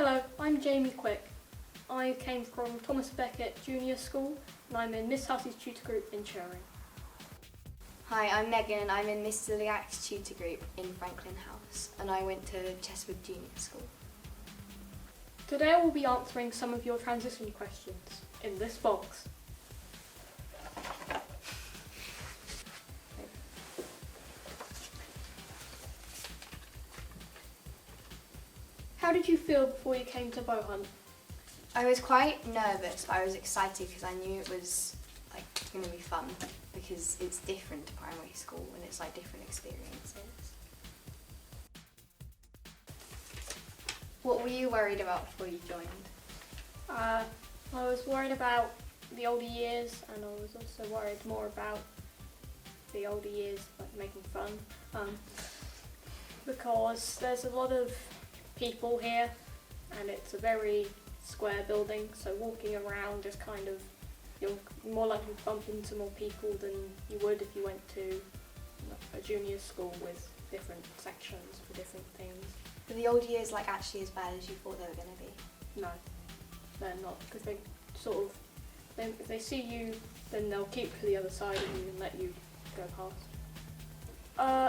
Hello, I'm Jamie Quick. I came from Thomas Becket Junior School and I'm in Miss Hussey's tutor group in Turing. Hi, I'm Megan and I'm in Miss Ziliak's tutor group in Franklin House and I went to Cheswood Junior School. Today I will be answering some of your transition questions in this box. How did you feel before you came to bow hunt? I was quite nervous, but I was excited because I knew it was going to be fun because it's different to primary school and it's like different experiences. What were you worried about before you joined? I was worried about the older years, and I was also worried more about the older years, like making fun, because there's a lot of people here and it's a very square building, so walking around is kind of, you're more likely to bump into more people than you would if you went to a junior school with different sections for different things. Were the older years actually as bad as you thought they were going to be? No, they're not, because they if they see you, then they'll keep to the other side of you and let you go past.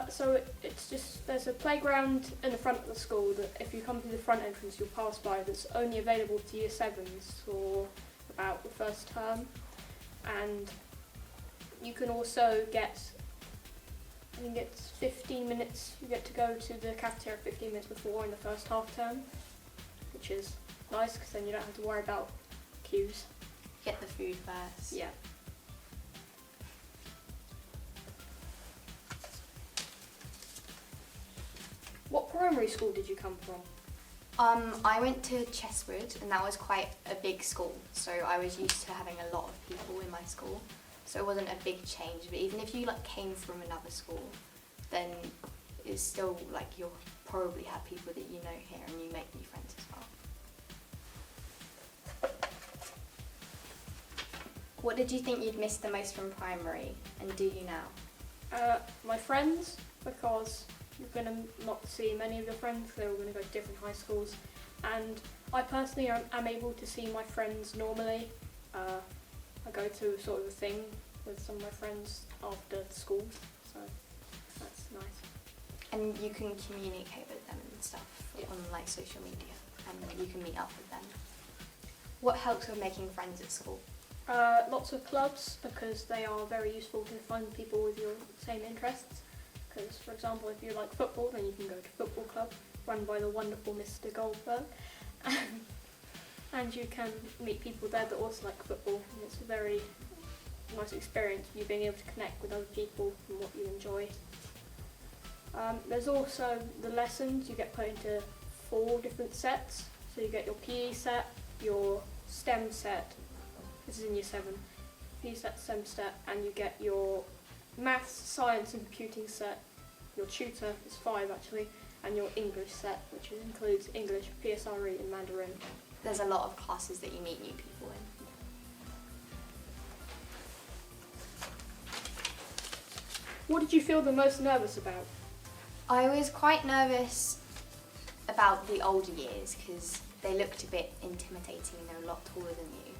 So it's just, there's a playground in the front of the school that if you come to the front entrance you'll pass by, that's only available to year 7s for about the first term, and you can also get, I think it's 15 minutes, you get to go to the cafeteria 15 minutes before in the first half term, which is nice because then you don't have to worry about queues. Get the food first. Yeah. What primary school did you come from? I went to Cheswood and that was quite a big school, so I was used to having a lot of people in my school, so it wasn't a big change, but even if you came from another school, then it's still you'll probably have people that you know here and you make new friends as well. What did you think you'd miss the most from primary, and do you now? My friends, because you're going to not see many of your friends, they're all going to go to different high schools, and I personally am able to see my friends normally. I go to sort of a thing with some of my friends after school, so that's nice. And you can communicate with them and stuff on social media, and you can meet up with them. What helps with making friends at school? Lots of clubs, because they are very useful to find people with your same interests. Because, for example, if you like football, then you can go to football club run by the wonderful Mr. Goldberg, and you can meet people there that also like football, and it's a very nice experience, you being able to connect with other people and what you enjoy. There's also the lessons. You get put into 4 different sets, so you get your PE set, your STEM set, this is in year 7, PE set, STEM set, and you get your maths, science and computing set, your tutor is 5 actually, and your English set, which includes English, PSRE and Mandarin. There's a lot of classes that you meet new people in. What did you feel the most nervous about? I was quite nervous about the older years because they looked a bit intimidating and they're a lot taller than you.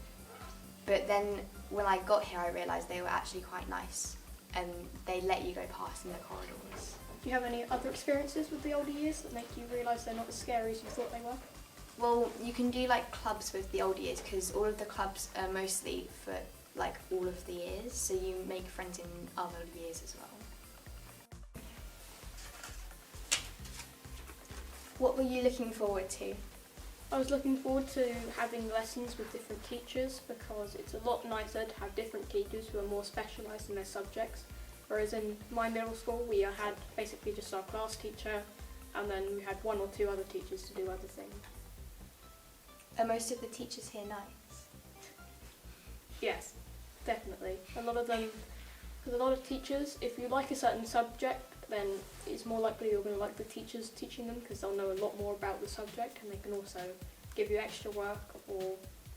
But then when I got here I realised they were actually quite nice and they let you go past in the corridors. Do you have any other experiences with the older years that make you realise they're not as scary as you thought they were? Well, you can do clubs with the older years because all of the clubs are mostly for all of the years, so you make friends in other years as well. What were you looking forward to? I was looking forward to having lessons with different teachers, because it's a lot nicer to have different teachers who are more specialised in their subjects. Whereas in my middle school we had basically just our class teacher, and then we had 1 or 2 other teachers to do other things. Are most of the teachers here nice? Yes, definitely. A lot of them, because a lot of teachers, if you like a certain subject, then it's more likely you're going to like the teachers teaching them, because they'll know a lot more about the subject and they can also give you extra work or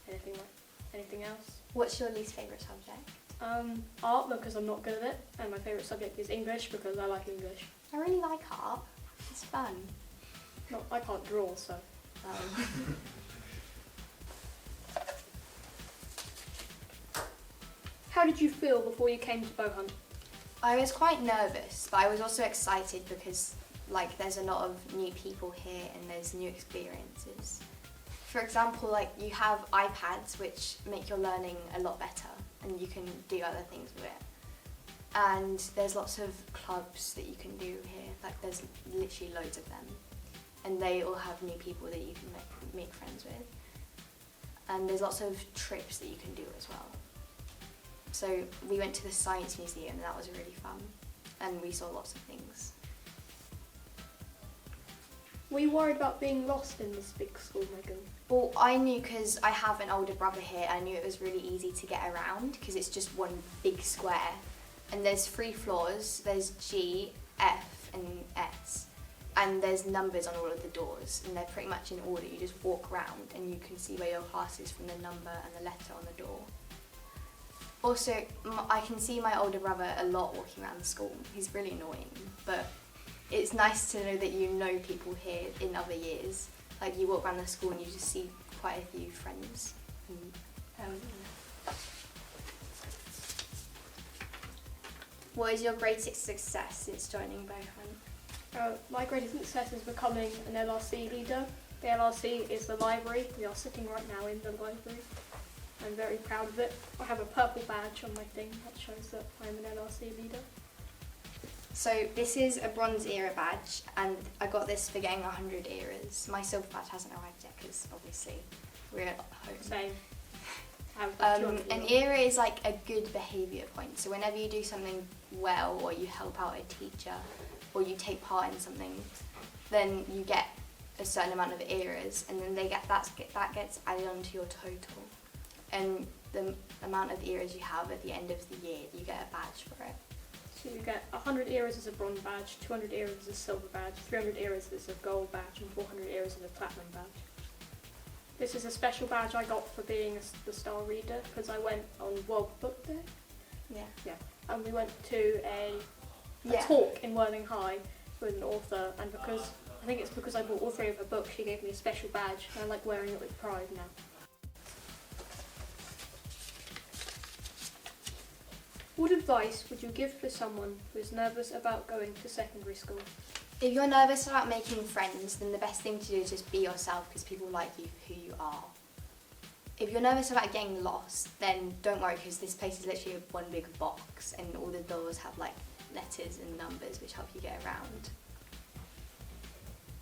anything else. What's your least favourite subject? Art, because I'm not good at it, and my favourite subject is English because I like English. I really like art. It's fun. No, I can't draw, so. How did you feel before you came to bow hunt? I was quite nervous, but I was also excited because like there's a lot of new people here and there's new experiences. For example, like you have iPads which make your learning a lot better and you can do other things with it. And there's lots of clubs that you can do here, like there's literally loads of them. And they all have new people that you can make friends with. And there's lots of trips that you can do as well. So we went to the Science Museum and that was really fun. And we saw lots of things. Were you worried about being lost in this big school, Megan? Well, I knew because I have an older brother here, I knew it was really easy to get around because it's just one big square. And there's 3 floors, there's G, F and S. And there's numbers on all of the doors and they're pretty much in order. You just walk around and you can see where your class is from the number and the letter on the door. Also, I can see my older brother a lot walking around the school. He's really annoying, but it's nice to know that you know people here in other years. Like you walk around the school and you just see quite a few friends. What is your greatest success since joining bow hunt? My greatest success is becoming an LRC leader. The LRC is the library. We are sitting right now in the library. I'm very proud of it. I have a purple badge on my thing that shows that I'm an LRC leader. So this is a bronze era badge and I got this for getting 100 eras. My silver badge hasn't arrived yet because obviously we're at home. Same. An era is like a good behaviour point. So whenever you do something well or you help out a teacher or you take part in something, then you get a certain amount of eras and then that gets added onto your total. And the amount of eras you have at the end of the year, you get a badge for it. So you get 100 eras as a bronze badge, 200 eras as a silver badge, 300 eras as a gold badge, and 400 eras as a platinum badge. This is a special badge I got for being the star reader because I went on World Book Day. Yeah. And we went to a talk in Worthing High with an author, and I think it's because I bought all 3 of her books, she gave me a special badge, and I like wearing it with pride now. What advice would you give to someone who is nervous about going to secondary school? If you're nervous about making friends, then the best thing to do is just be yourself because people like you for who you are. If you're nervous about getting lost, then don't worry because this place is literally one big box and all the doors have like letters and numbers which help you get around.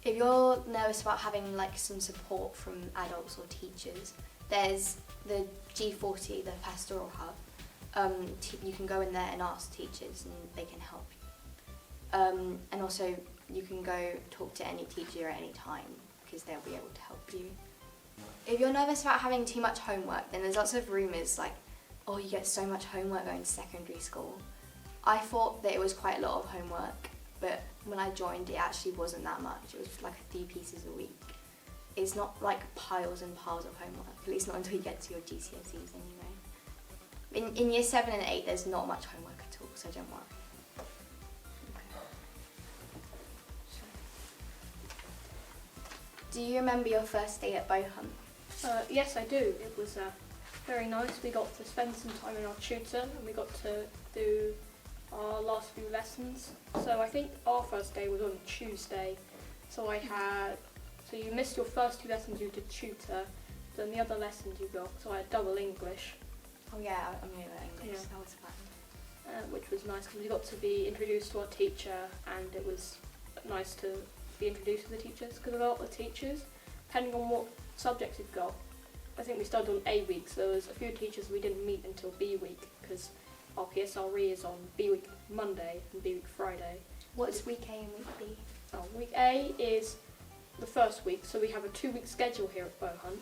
If you're nervous about having like some support from adults or teachers, there's the G40, the Pastoral Hub. You can go in there and ask teachers and they can help you. And also you can go talk to any teacher at any time because they'll be able to help you. If you're nervous about having too much homework, then there's lots of rumours like, oh, you get so much homework going to secondary school. I thought that it was quite a lot of homework, but when I joined it actually wasn't that much. It was like a few pieces a week. It's not like piles and piles of homework, at least not until you get to your GCSEs anyway. In year 7 and 8 there's not much homework at all, so don't worry. Do you remember your first day at bow hunt? Yes, I do. It was very nice. We got to spend some time in our tutor and we got to do our last few lessons. So I think our first day was on Tuesday. So you missed your first 2 lessons due to tutor, then the other lessons you got. So I had double English. Oh yeah, I'm really at English. Yeah. That was fun. Which was nice because we got to be introduced to our teacher, and it was nice to be introduced to the teachers because a lot of the teachers, depending on what subjects you've got, I think we started on A week, so there was a few teachers we didn't meet until B week because our PSRE is on B week Monday and B week Friday. What's week A and week B? Week A is the first week, so we have a 2-week schedule here at bow hunt.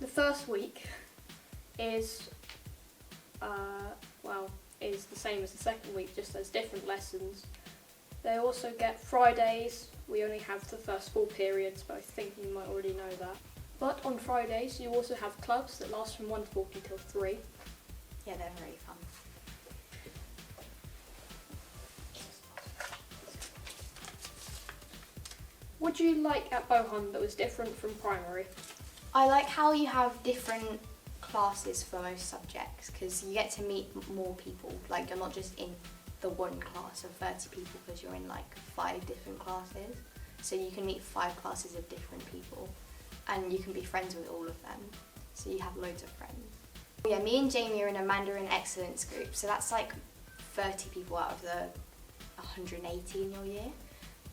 The first week is is the same as the second week, just there's different lessons. They also get Fridays. We only have the first 4 periods, but I think you might already know that. But on Fridays you also have clubs that last from 1:40 till 3. Yeah, they're very fun. Would did you like at Bohun that was different from primary? I like how you have different classes for most subjects because you get to meet more people. Like you're not just in the one class of 30 people because you're in like 5 different classes. So you can meet 5 classes of different people and you can be friends with all of them. So you have loads of friends. Yeah, me and Jamie are in a Mandarin Excellence group. So that's like 30 people out of the 180 in your year.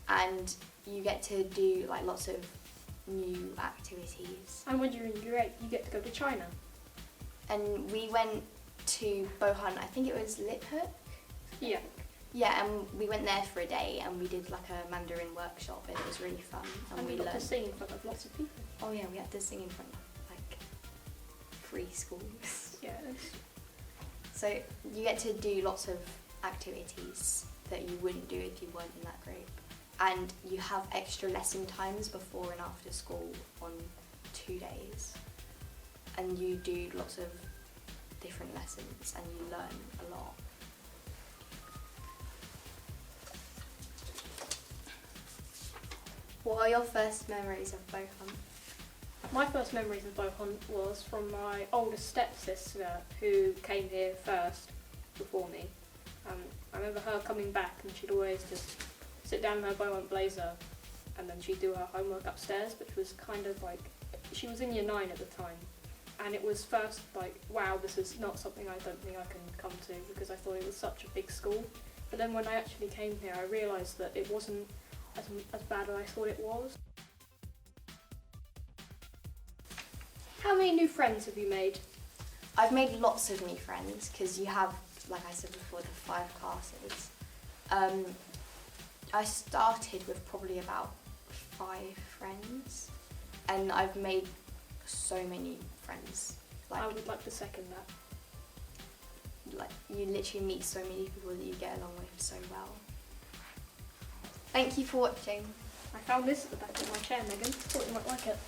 And you get to do like lots of new activities. And when you're in year 8, you get to go to China. And we went to Bohun, I think it was Liphuk. Yeah. Yeah, and we went there for a day and we did like a Mandarin workshop and it was really fun. And we got to sing in front of lots of people. Oh yeah, we had to sing in front of like 3 schools. Yeah. So you get to do lots of activities that you wouldn't do if you weren't in that group. And you have extra lesson times before and after school on 2 days. And you do lots of different lessons and you learn a lot. What are your first memories of Bohun? My first memories of Bohun was from my older stepsister who came here first before me. I remember her coming back and she'd always just sit down in her Bohun blazer and then she'd do her homework upstairs, which was kind of like, she was in year 9 at the time. And it was first like, wow, this is not something I don't think I can come to because I thought it was such a big school. But then when I actually came here, I realised that it wasn't as bad as I thought it was. How many new friends have you made? I've made lots of new friends because you have, like I said before, the 5 classes. I started with probably about 5 friends and I've made so many friends. I would like to second that. Like you literally meet so many people that you get along with so well. Thank you for watching. I found this at the back of my chair, Megan. Thought you might like it.